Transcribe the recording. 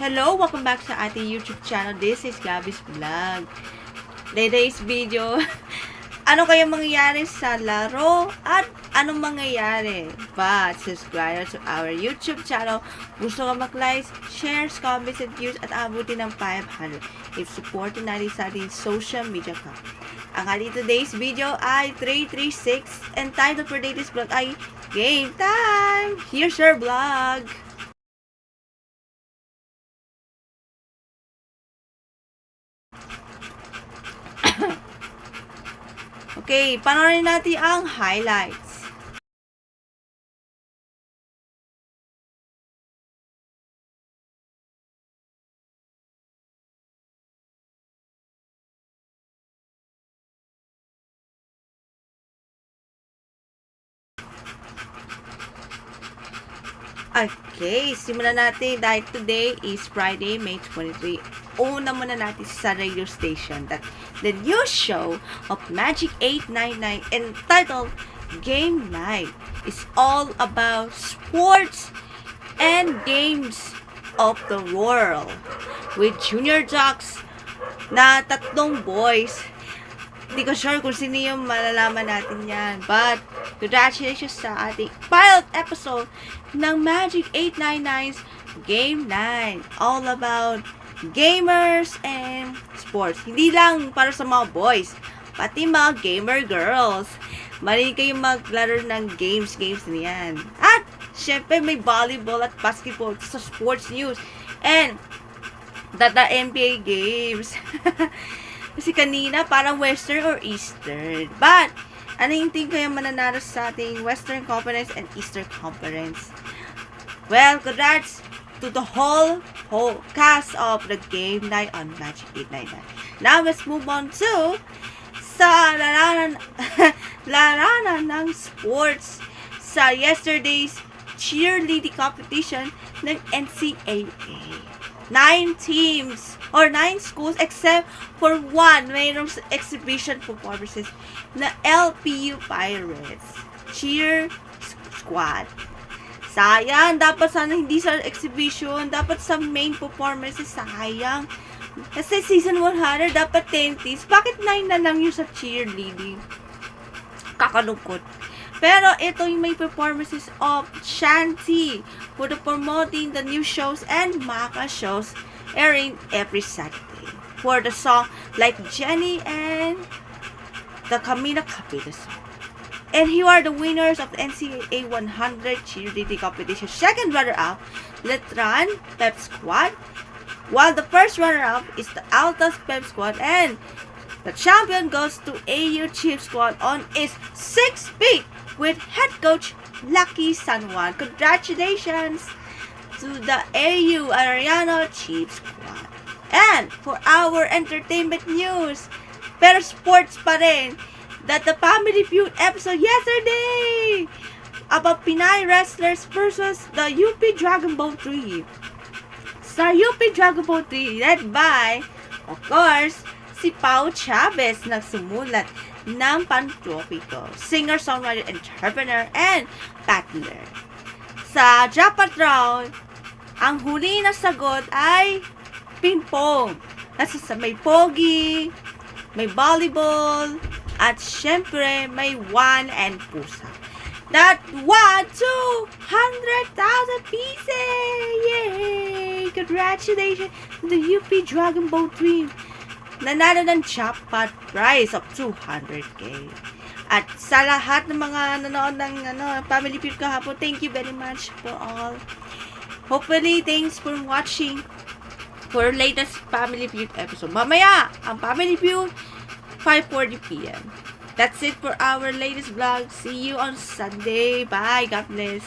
Hello! Welcome back sa ating YouTube channel. This is Gabby's Vlog. Today's video, ano kaya mangyayari sa laro at anong mangyayari? But, subscribe to our YouTube channel. Gusto ka mag-like, shares, comments, and views at abutin ng 500. If supportin natin sa ating social media ka. Ang ating today's video ay 336 and title for today's vlog ay Game Time! Here's your vlog! Okay, panoorin natin ang highlights. Okay, simulan natin dahil today is Friday, May 23. Una muna natin sa radio station that the new show of Magic 899 entitled Game Night is all about sports and games of the world with Junior Jocks na tatlong boys. Hindi ko sure kung sino yung malalaman natin yan. But, congratulations sa ating pilot episode ng Magic 899's Game Night. All about gamers and sports. Hindi lang para sa mga boys, pati mga gamer girls. Mali kayong maglaro ng games niyan. At, syempre, may volleyball at basketball sa sports news. And, the NBA games. Kasi kanina, parang Western or Eastern. But, ano yung team kaya mananalo sa ating Western Conference and Eastern Conference? Well, congrats to the whole cast of the Game Night on Magic 899. Now, let's move on to sa laranan ng sports sa yesterday's cheerleading competition ng NCAA. 9 teams or 9 schools except for one mayroong exhibition performances na LPU Pirates cheer squad. Sayang, dapat sana hindi sa exhibition, dapat sa main performances. Sayang. Kasi season 100 dapat 10 teams. Bakit 9 na lang yung sa cheerleading? Kakalungkot. Pero ito yung may performances of Shanti for the promoting the new shows and Maka shows airing every Saturday. For the song like Jenny and the Camila Cabello song. And here are the winners of the NCAA 100 cheerleading competition. Second runner-up, Letran Pep Squad. While the first runner-up is the Altas Pep Squad, and the champion goes to AU Chief Squad on its 6th peak with head coach Lucky San Juan. Congratulations to the AU Arellano Chief Squad. And for our entertainment news, pero sports pa rin, that the Family Feud episode yesterday about Pinay wrestlers versus the UP Dragon Ball 3. Sa UP Dragon Ball 3, led by, of course, si Pao Chavez na sumulat ng Pantropiko, singer, songwriter, entrepreneur, and battler. Sa jackpot round, ang huli na sagot ay ping-pong. May pogi, may volleyball, at syempre may one and pusa. That won 200,000 pieces! Yay! Congratulations to the UP Dragon Ball 3. Nanalo ng jackpot prize of 200k. At sa lahat ng mga nanood ng Family Feud kahapon, thank you very much for all. Hopefully, thanks for watching for latest Family Feud episode. Mamaya, ang Family Feud, 5:40 p.m. That's it for our latest vlog. See you on Sunday. Bye. God bless.